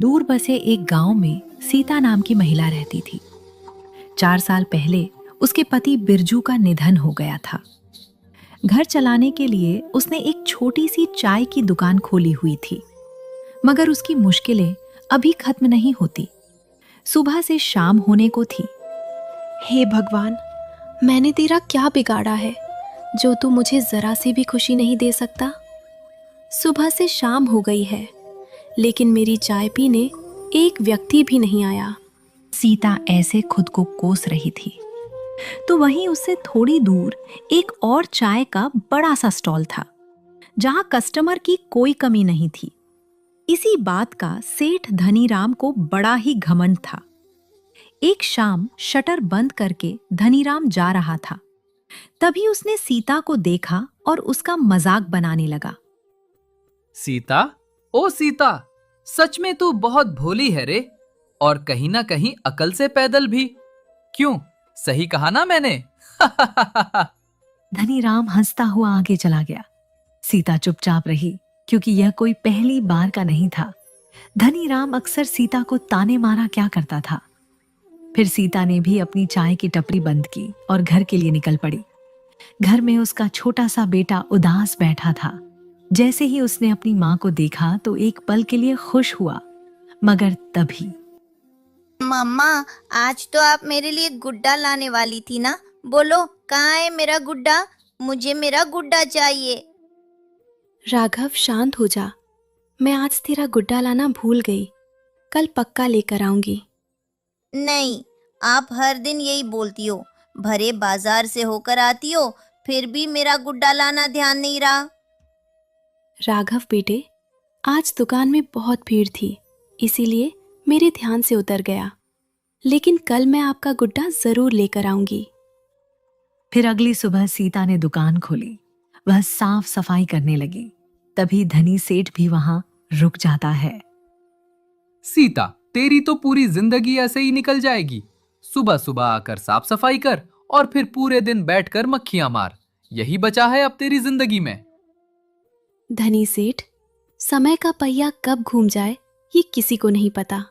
दूर बसे एक गांव में सीता नाम की महिला रहती थी। 4 साल पहले उसके पति बिरजू का निधन हो गया था। घर चलाने के लिए उसने एक छोटी सी चाय की दुकान खोली हुई थी, मगर उसकी मुश्किलें अभी खत्म नहीं होती। सुबह से शाम होने को थी। हे भगवान, मैंने तेरा क्या बिगाड़ा है जो तू मुझे जरा सी भी खुशी नहीं दे सकता। सुबह से शाम हो गई है, लेकिन मेरी चाय पीने एक व्यक्ति भी नहीं आया। सीता ऐसे खुद को कोस रही थी, तो वहीं उससे थोड़ी दूर एक और चाय का बड़ा सा स्टॉल था, जहां कस्टमर की कोई कमी नहीं थी। इसी बात का सेठ धनीराम को बड़ा ही घमंड था। एक शाम शटर बंद करके धनीराम जा रहा था, तभी उसने सीता को देखा और उसका मजाक बनाने लगा। सीता, ओ सीता, सच में तू बहुत भोली है रे, और कहीं ना कहीं अकल से पैदल भी। क्यों, सही कहा ना मैंने? धनीराम हंसता हुआ आगे चला गया। सीता चुपचाप रही, क्योंकि यह कोई पहली बार का नहीं था। धनीराम अक्सर सीता को ताने मारा क्या करता था। फिर सीता ने भी अपनी चाय की टपरी बंद की और घर के लिए निकल पड़ी। घर में उसका छोटा सा बेटा उदास बैठा था। जैसे ही उसने अपनी माँ को देखा तो एक पल के लिए खुश हुआ, मगर तभी मम्मा, आज तो आप मेरे लिए गुड्डा लाने वाली थी ना। बोलो, कहाँ है मेरा गुड्डा? मुझे मेरा गुड्डा चाहिए। राघव, शांत हो जा। मैं आज तेरा गुड्डा लाना भूल गई। कल पक्का लेकर आऊंगी। नहीं, आप हर दिन यही बोलती हो। भरे बाजार से होकर आती हो, फिर भी मेरा गुड्डा लाना ध्यान नहीं रहा। राघव बेटे, आज दुकान में बहुत भीड़ थी, इसीलिए मेरे ध्यान से उतर गया। लेकिन कल मैं आपका गुड्डा जरूर लेकर आऊंगी। फिर अगली सुबह सीता ने दुकान खोली। वह साफ सफाई करने लगी। तभी धनी सेठ भी वहां रुक जाता है। सीता, तेरी तो पूरी जिंदगी ऐसे ही निकल जाएगी। सुबह सुबह आकर साफ सफाई कर और फिर पूरे दिन बैठकर मक्खियां मार। यही बचा है अब तेरी जिंदगी में। धनी सेठ, समय का पहिया कब घूम जाए ये किसी को नहीं पता।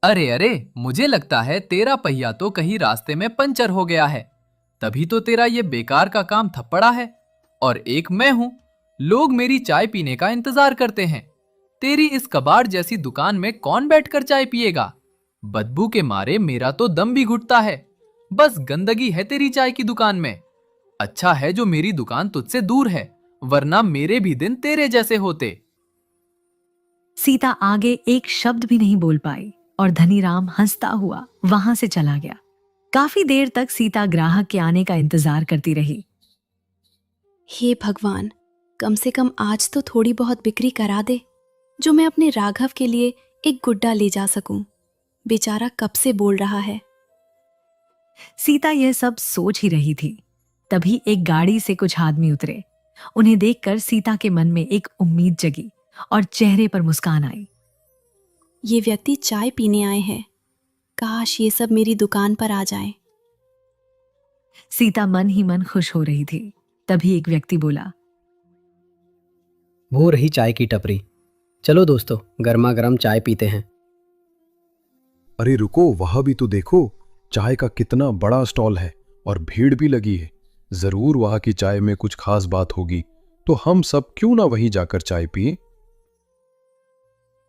अरे अरे, मुझे लगता है तेरा पहिया तो कहीं रास्ते में पंचर हो गया है, तभी तो तेरा ये बेकार का काम थप्पड़ा है। और एक मैं हूं, लोग मेरी चाय पीने का इंतजार करते हैं। तेरी इस कबाड़ जैसी दुकान में कौन बैठकर चाय पिएगा? बदबू के मारे मेरा तो दम भी घुटता है। बस गंदगी है तेरी चाय की दुकान में। अच्छा है जो मेरी दुकान तुझसे दूर है, वरना मेरे भी दिन तेरे जैसे होते। सीता आगे एक शब्द भी नहीं बोल पाई और धनीराम हंसता हुआ वहां से चला गया। काफी देर तक सीता ग्राहक के आने का इंतजार करती रही। हे भगवान, कम से कम आज तो थोड़ी बहुत बिक्री करा दे, जो मैं अपने राघव के लिए एक गुड्डा ले जा सकूं। बेचारा कब से बोल रहा है। सीता यह सब सोच ही रही थी, तभी एक गाड़ी से कुछ आदमी उतरे। उन्हें देखकर सीता के मन में एक उम्मीद जगी और चेहरे पर मुस्कान आई। ये व्यक्ति चाय पीने आए हैं। काश ये सब मेरी दुकान पर आ जाएं। सीता मन ही मन खुश हो रही थी। तभी एक व्यक्ति बोला, वो रही चाय की टपरी। चलो दोस्तों, गर्मा गर्म चाय पीते हैं। अरे रुको, वहां भी तो देखो, चाय का कितना बड़ा स्टॉल है और भीड़ भी लगी है। जरूर वहां की चाय में कुछ खास बात होगी, तो हम सब क्यों ना वहीं जाकर चाय पिए।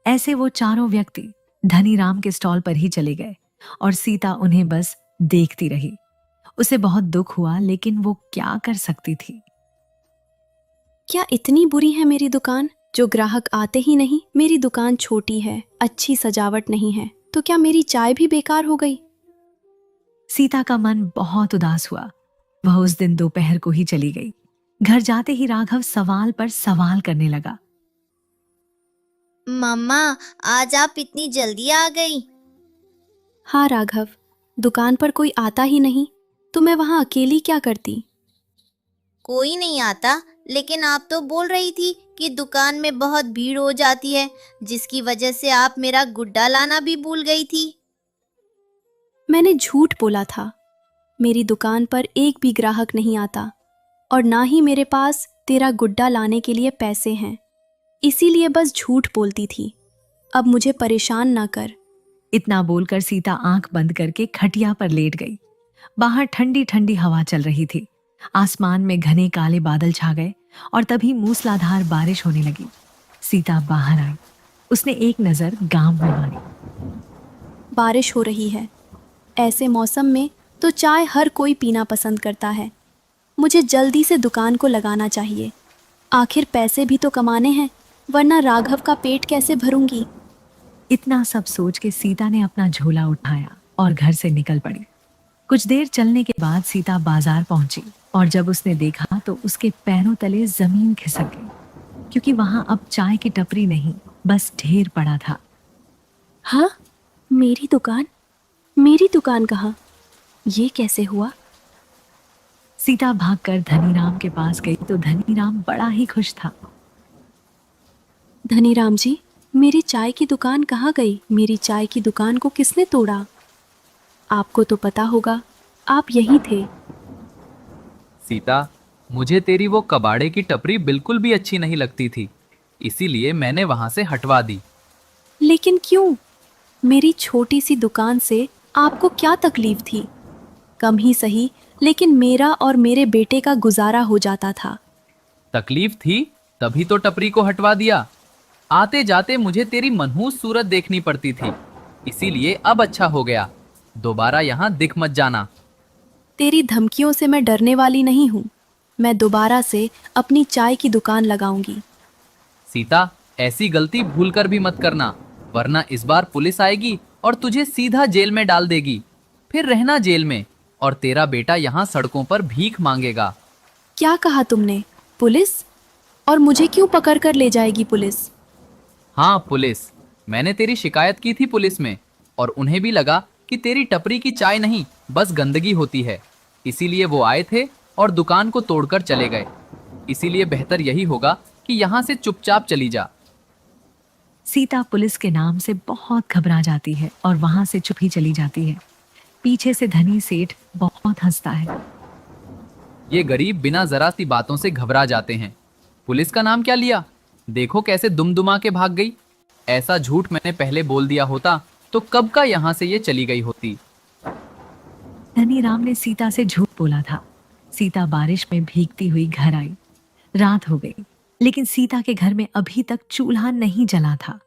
ऐसे वो चारों व्यक्ति धनीराम के स्टॉल पर ही चले गए और सीता उन्हें बस देखती रही। उसे बहुत दुख हुआ, लेकिन वो क्या कर सकती थी। क्या इतनी बुरी है मेरी दुकान, जो ग्राहक आते ही नहीं? मेरी दुकान छोटी है, अच्छी सजावट नहीं है, तो क्या मेरी चाय भी बेकार हो गई? सीता का मन बहुत उदास हुआ। वह उस दिन दोपहर को ही चली गई। घर जाते ही राघव सवाल पर सवाल करने लगा। मम्मा, आज आप इतनी जल्दी आ गई? हाँ राघव, दुकान पर कोई आता ही नहीं, तो मैं वहां अकेली क्या करती? कोई नहीं आता, लेकिन आप तो बोल रही थी कि दुकान में बहुत भीड़ हो जाती है, जिसकी वजह से आप मेरा गुड्डा लाना भी भूल गई थी। मैंने झूठ बोला था। मेरी दुकान पर एक भी ग्राहक नहीं आता, और ना ही मेरे पास तेरा गुड्डा लाने के लिए पैसे हैं। इसीलिए बस झूठ बोलती थी। अब मुझे परेशान ना कर। इतना बोलकर सीता आंख बंद करके खटिया पर लेट गई। बाहर ठंडी ठंडी हवा चल रही थी। आसमान में घने काले बादल छा गए और तभी मूसलाधार बारिश होने लगी। सीता बाहर आई। उसने एक नजर गांव में मारी। बारिश हो रही है। ऐसे मौसम में तो चाय हर कोई पीना पसंद करता है। मुझे जल्दी से दुकान को लगाना चाहिए। आखिर पैसे भी तो कमाने हैं, वरना राघव का पेट कैसे भरूंगी। इतना सब सोच के सीता ने अपना झोला उठाया और घर से निकल पड़ी। कुछ देर चलने के बाद सीता बाजार पहुंची और जब उसने देखा तो उसके पैरों तले जमीन खिसक गई, क्योंकि वहां अब चाय की टपरी नहीं, बस ढेर पड़ा था। हाँ, मेरी दुकान कहाँ? ये कैसे हुआ? सीता भागकर धनीराम के पास गई तो धनीराम बड़ा ही खुश था। धनीराम जी, मेरी चाय की दुकान कहाँ गई? मेरी चाय की दुकान को किसने तोड़ा? आपको तो पता होगा, आप यहीं थे। सीता, मुझे तेरी वो कबाड़े की टपरी बिल्कुल भी अच्छी नहीं लगती थी, इसीलिए मैंने वहां से हटवा दी। लेकिन क्यों? मेरी छोटी सी दुकान से आपको क्या तकलीफ थी? कम ही सही, लेकिन मेरा और मेरे बेटे का गुजारा हो जाता था। तकलीफ थी तभी तो टपरी को हटवा दिया। आते जाते मुझे तेरी मनहूस सूरत देखनी पड़ती थी, इसीलिए अब अच्छा हो गया। दोबारा यहाँ दिख मत जाना। तेरी धमकियों से मैं डरने वाली नहीं हूँ। मैं दोबारा से अपनी चाय की दुकान लगाऊंगी। सीता, ऐसी गलती भूलकर भी मत करना, वरना इस बार पुलिस आएगी और तुझे सीधा जेल में डाल देगी। फिर रहना जेल में और तेरा बेटा यहाँ सड़कों पर भीख मांगेगा। क्या कहा तुमने? पुलिस? और मुझे क्यों पकड़ कर ले जाएगी पुलिस? हाँ, पुलिस। मैंने तेरी शिकायत की थी पुलिस में, और उन्हें भी लगा कि तेरी टपरी की चाय नहीं, बस गंदगी होती है। इसीलिए वो आए थे और दुकान को तोड़कर चले गए। इसीलिए बेहतर यही होगा कि यहाँ से चुपचाप चली जा। सीता पुलिस के नाम से बहुत घबरा जाती है और वहां से चुप ही चली जाती है। पीछे से धनी सेठ बहुत हंसता है। ये गरीब बिना जरा सी बातों से घबरा जाते हैं। पुलिस का नाम क्या लिया? देखो कैसे दुमदुमा के भाग गई। ऐसा झूठ मैंने पहले बोल दिया होता तो कब का यहाँ से ये चली गई होती। धनीराम ने सीता से झूठ बोला था। सीता बारिश में भीगती हुई घर आई। रात हो गई, लेकिन सीता के घर में अभी तक चूल्हा नहीं जला था।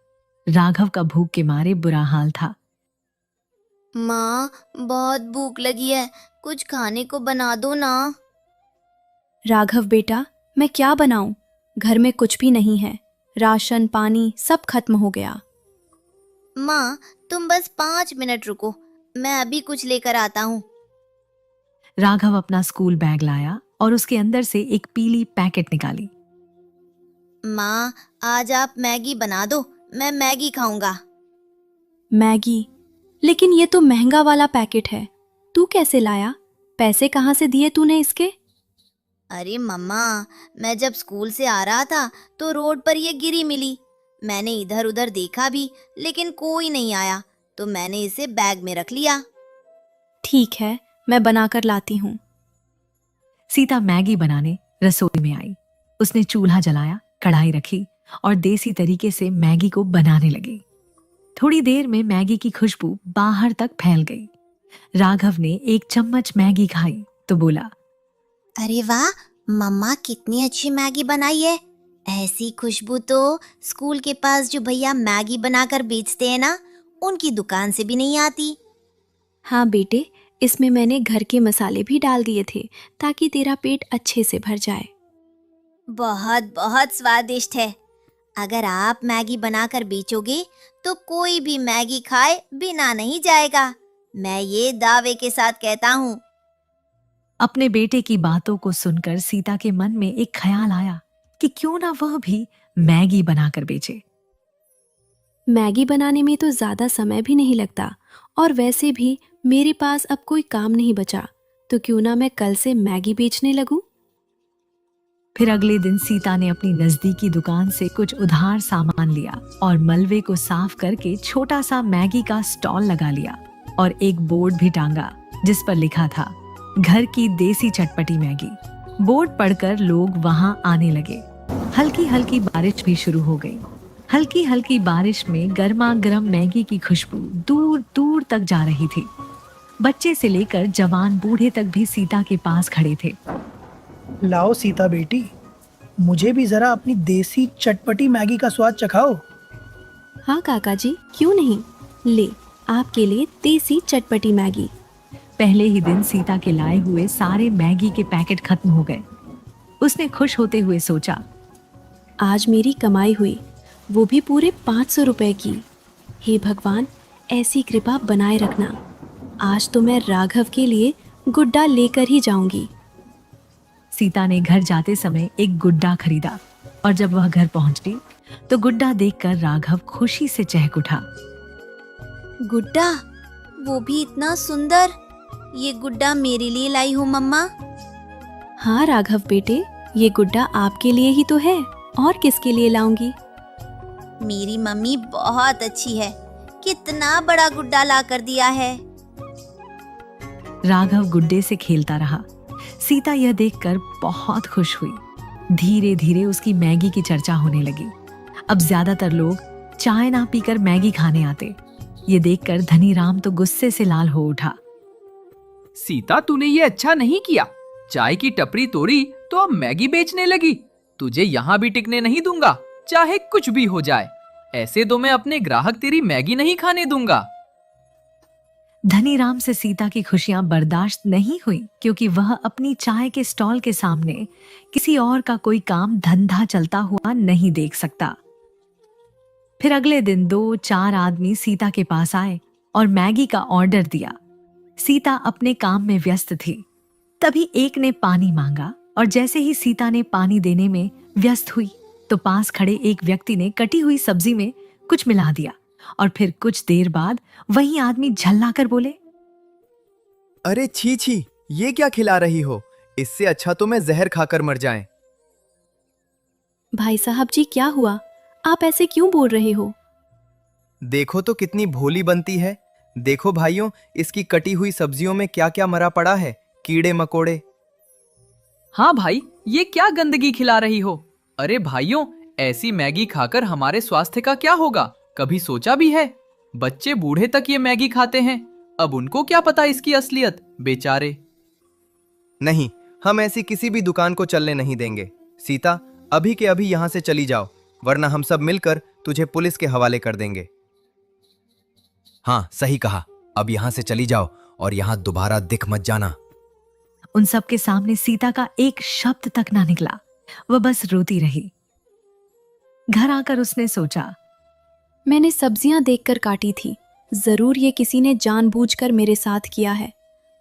राघव का भूख के मारे बुरा हाल था। माँ, बहुत भूख लगी है, कुछ खाने को बना दो ना। राघव बेटा, मैं क्या बनाऊं? घर में कुछ भी नहीं है। राशन पानी सब खत्म हो गया। माँ, तुम बस 5 मिनट रुको, मैं अभी कुछ लेकर आता हूँ। राघव अपना स्कूल बैग लाया और उसके अंदर से एक पीली पैकेट निकाली। माँ, आज आप मैगी बना दो, मैं मैगी खाऊंगा। मैगी? लेकिन ये तो महंगा वाला पैकेट है। तू कैसे लाया? पैसे कहाँ से दिए तूने इसके? अरे मम्मा, मैं जब स्कूल से आ रहा था तो रोड पर ये गिरी मिली। मैंने इधर उधर देखा भी, लेकिन कोई नहीं आया, तो मैंने इसे बैग में रख लिया। ठीक है, मैं बनाकर लाती हूँ। सीता मैगी बनाने रसोई में आई। उसने चूल्हा जलाया, कढ़ाई रखी और देसी तरीके से मैगी को बनाने लगी। थोड़ी देर में मैगी की खुशबू बाहर तक फैल गई। राघव ने एक चम्मच मैगी खाई तो बोला, अरे वाह, मम्मा कितनी अच्छी मैगी बनाई है। ऐसी खुशबू तो स्कूल के पास जो भैया मैगी बनाकर बेचते हैं ना, उनकी दुकान से भी नहीं आती। हाँ बेटे, इसमें मैंने घर के मसाले भी डाल दिए थे ताकि तेरा पेट अच्छे से भर जाए। बहुत बहुत स्वादिष्ट है। अगर आप मैगी बनाकर बेचोगे तो कोई भी मैगी खाए बिना नहीं जाएगा। मैं ये दावे के साथ कहता हूँ। अपने बेटे की बातों को सुनकर सीता के मन में एक ख्याल आया कि क्यों ना वह भी मैगी बनाकर बेचे। मैगी बनाने में तो ज़्यादा समय भी नहीं लगता, और वैसे भी मेरे पास अब कोई काम नहीं बचा, तो क्यों ना मैं कल से मैगी बेचने लगूं। फिर अगले दिन सीता ने अपनी नजदीकी दुकान से कुछ उधार सामान लिया और मलबे को साफ करके छोटा सा मैगी का स्टॉल लगा लिया और एक बोर्ड भी टांगा जिस पर लिखा था, घर की देसी चटपटी मैगी। बोर्ड पढ़कर लोग वहां आने लगे। हल्की हल्की बारिश भी शुरू हो गई। हल्की हल्की बारिश में गर्मा गर्म मैगी की खुशबू दूर दूर तक जा रही थी। बच्चे से लेकर जवान बूढ़े तक भी सीता के पास खड़े थे। लाओ सीता बेटी, मुझे भी जरा अपनी देसी चटपटी मैगी का स्वाद चखाओ। हाँ काका जी, क्यों नहीं, ले आपके लिए देसी चटपटी मैगी। पहले ही दिन सीता के लाए हुए सारे मैगी के पैकेट खत्म हो गए। उसने खुश होते हुए सोचा, आज मेरी कमाई हुई, वो भी पूरे 500 रुपए की। हे भगवान, ऐसी कृपा बनाए रखना। आज तो मैं राघव के लिए गुड्डा लेकर ही जाऊंगी। सीता ने घर जाते समय एक गुड्डा खरीदा और जब वह घर पहुंची तो गुड्डा देखकर राघव खुशी से चहक उठा। गुड्डा, वो भी इतना सुंदर। ये गुड्डा मेरे लिए लाई हूँ मम्मा। हाँ राघव बेटे, ये गुड्डा आपके लिए ही तो है, और किसके लिए लाऊंगी। मेरी मम्मी बहुत अच्छी है, कितना बड़ा गुड्डा ला कर दिया है। राघव गुड्डे से खेलता रहा। सीता यह देखकर बहुत खुश हुई। धीरे धीरे उसकी मैगी की चर्चा होने लगी। अब ज्यादातर लोग चाय ना पीकर मैगी खाने आते। ये देखकर धनीराम तो गुस्से से लाल हो उठा। सीता, तूने ये अच्छा नहीं किया। चाय की टपरी तोड़ी तो अब मैगी बेचने लगी। तुझे यहाँ भी टिकने नहीं दूंगा, चाहे कुछ भी हो जाए। ऐसे तो मैं अपने ग्राहक तेरी मैगी नहीं खाने दूंगा। धनीराम से सीता की खुशियां बर्दाश्त नहीं हुई, क्योंकि वह अपनी चाय के स्टॉल के सामने किसी और का कोई काम धंधा चलता हुआ नहीं देख सकता। फिर अगले दिन 2-4 आदमी सीता के पास आए और मैगी का ऑर्डर दिया। सीता अपने काम में व्यस्त थी। तभी एक ने पानी मांगा और जैसे ही सीता ने पानी देने में व्यस्त हुई तो पास खड़े एक व्यक्ति ने कटी हुई सब्जी में कुछ मिला दिया और फिर कुछ देर बाद वही आदमी झल्लाकर बोले, अरे छी छी, ये क्या खिला रही हो? इससे अच्छा तो मैं जहर खाकर मर जाएं। भाई साहब जी, क्या हुआ? आप ऐसे क्यों बोल रहे हो? देखो तो कितनी भोली बनती है। देखो भाइयों, इसकी कटी हुई सब्जियों में क्या क्या मरा पड़ा है, कीड़े मकोड़े। हाँ भाई, ये क्या गंदगी खिला रही हो? अरे भाइयों, ऐसी मैगी खाकर हमारे स्वास्थ्य का क्या होगा, कभी सोचा भी है? बच्चे बूढ़े तक ये मैगी खाते हैं, अब उनको क्या पता इसकी असलियत, बेचारे। नहीं, हम ऐसी किसी भी दुकान को चलने नहीं देंगे। सीता, अभी के अभी यहाँ से चली जाओ, वरना हम सब मिलकर तुझे पुलिस के हवाले कर देंगे। हाँ, सही कहा। अब यहाँ से चली जाओ और यहाँ दोबारा दिख मत जाना। उन सब के सामने सीता का एक शब्द तक ना निकला। वह बस रोती रही। घर आकर उसने सोचा, मैंने सब्जियां देखकर काटी थी। जरूर ये किसी ने जानबूझकर मेरे साथ किया है।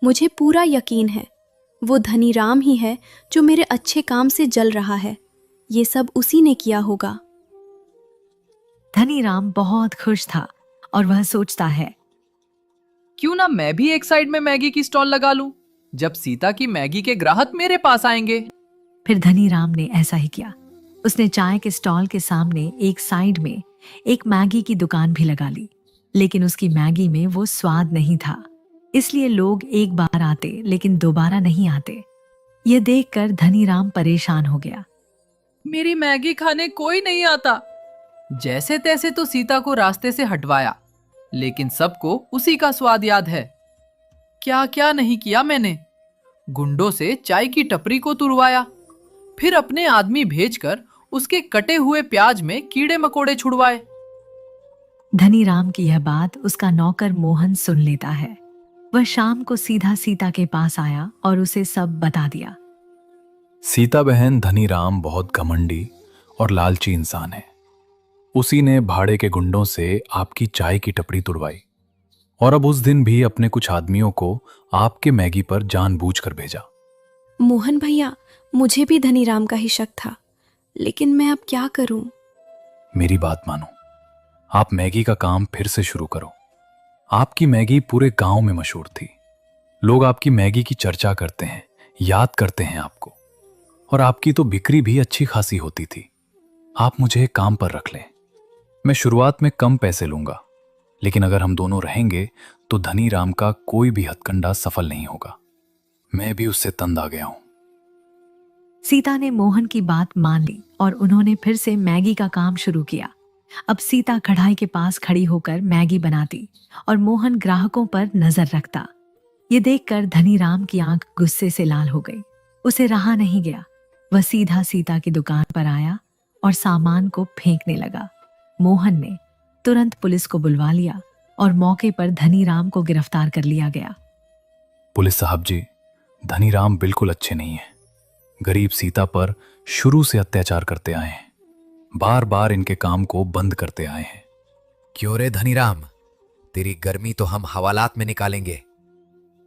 मुझे पूरा यकीन है वो धनीराम ही है जो मेरे अच्छे काम से जल रहा है। ये सब उसी ने किया होगा। धनीराम बहुत खुश था और वह सोचता है, क्यों ना मैं भी एक साइड में मैगी की स्टॉल लगा लूं, जब सीता की मैगी के ग्राहक मेरे पास आएंगे। फिर धनीराम ने ऐसा ही किया। उसने चाय के स्टॉल के सामने एक साइड में एक मैगी की दुकान भी लगा ली, लेकिन उसकी मैगी में वो स्वाद नहीं था। इसलिए लोग एक बार आते लेकिन दोबारा नहीं आते। ये देखकर धनीराम परेशान हो गया। मेरी मैगी खाने कोई नहीं आता। जैसे तैसे तो सीता को रास्ते से हटवाया, लेकिन सबको उसी का स्वाद याद है। क्या क्या नहीं किया मैंने। गुंडों से चाय की टपरी को तुड़वाया, फिर अपने आदमी भेजकर उसके कटे हुए प्याज में कीड़े मकोड़े छुड़वाए। धनीराम की यह बात उसका नौकर मोहन सुन लेता है। वह शाम को सीधा सीता के पास आया और उसे सब बता दिया। सीता बहन, धनीराम बहुत घमंडी और लालची इंसान है। उसी ने भाड़े के गुंडों से आपकी चाय की टपरी तुड़वाई और अब उस दिन भी अपने कुछ आदमियों को आपके मैगी पर जानबूझकर भेजा। मोहन भैया, मुझे भी धनीराम का ही शक था, लेकिन मैं अब क्या करूं? मेरी बात मानो, आप मैगी का काम फिर से शुरू करो। आपकी मैगी पूरे गांव में मशहूर थी। लोग आपकी मैगी की चर्चा करते हैं, याद करते हैं आपको, और आपकी तो बिक्री भी अच्छी खासी होती थी। आप मुझे काम पर रख लें। मैं शुरुआत में कम पैसे लूंगा, लेकिन अगर हम दोनों रहेंगे तो धनीराम का कोई भी हथकंडा सफल नहीं होगा। मैं भी उससे तंग आ गया हूं। सीता ने मोहन की बात मान ली और उन्होंने फिर से मैगी का काम शुरू किया। अब सीता कढ़ाई के पास खड़ी होकर मैगी बनाती और मोहन ग्राहकों पर नजर रखता। ये देखकर धनीराम की आंख गुस्से से लाल हो गई। उसे रहा नहीं गया। वह सीधा सीता की दुकान पर आया और सामान को फेंकने लगा। मोहन ने तुरंत पुलिस को बुलवा लिया और मौके पर धनीराम को गिरफ्तार कर लिया गया। पुलिस साहब जी, धनीराम बिल्कुल अच्छे नहीं है। गरीब सीता पर शुरू से अत्याचार करते आए हैं। बार बार इनके काम को बंद करते आए हैं। क्यों रे धनीराम, तेरी गर्मी तो हम हवालात में निकालेंगे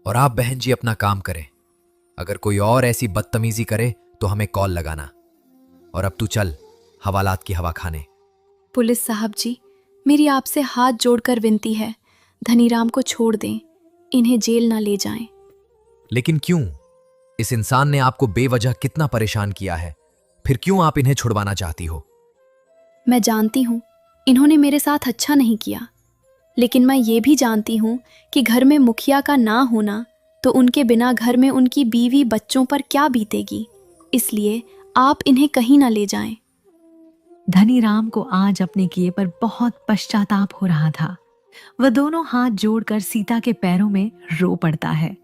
और आप बहन जी अपना काम करें। अगर कोई और ऐसी बदतमीजी करे तो हमें कॉल लगाना। और अब तू चल हवालात की हवा खाने। पुलिस साहब जी, मेरी आपसे हाथ जोड़कर विनती है, धनीराम को छोड़ दें, इन्हें जेल ना ले जाएं। लेकिन क्यों? इस इंसान ने आपको बेवजह कितना परेशान किया है, फिर क्यों आप इन्हें छुड़वाना चाहती हो? मैं जानती हूँ इन्होंने मेरे साथ अच्छा नहीं किया, लेकिन मैं ये भी जानती हूँ कि घर में मुखिया का ना होना तो उनके बिना घर में उनकी बीवी बच्चों पर क्या बीतेगी। इसलिए आप इन्हें कहीं ना ले जाएं। धनीराम को आज अपने किए पर बहुत पश्चाताप हो रहा था। वह दोनों हाथ जोड़कर सीता के पैरों में रो पड़ता है।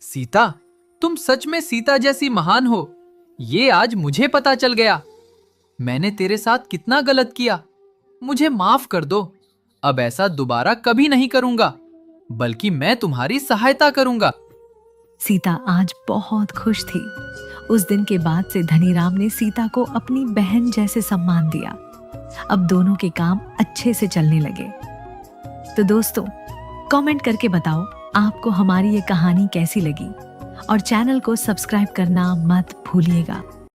सीता, तुम सच में सीता जैसी महान हो, ये आज मुझे पता चल गया। मैंने तेरे साथ कितना गलत किया, मुझे माफ कर दो। अब ऐसा दोबारा कभी नहीं करूंगा, बल्कि मैं तुम्हारी सहायता करूंगा। सीता आज बहुत खुश थी। उस दिन के बाद से धनीराम ने सीता को अपनी बहन जैसे सम्मान दिया। अब दोनों के काम अच्छे से चलने लगे। तो दोस्तों, कमेंट करके बताओ आपको हमारी ये कहानी कैसी लगी और चैनल को सब्सक्राइब करना मत भूलिएगा।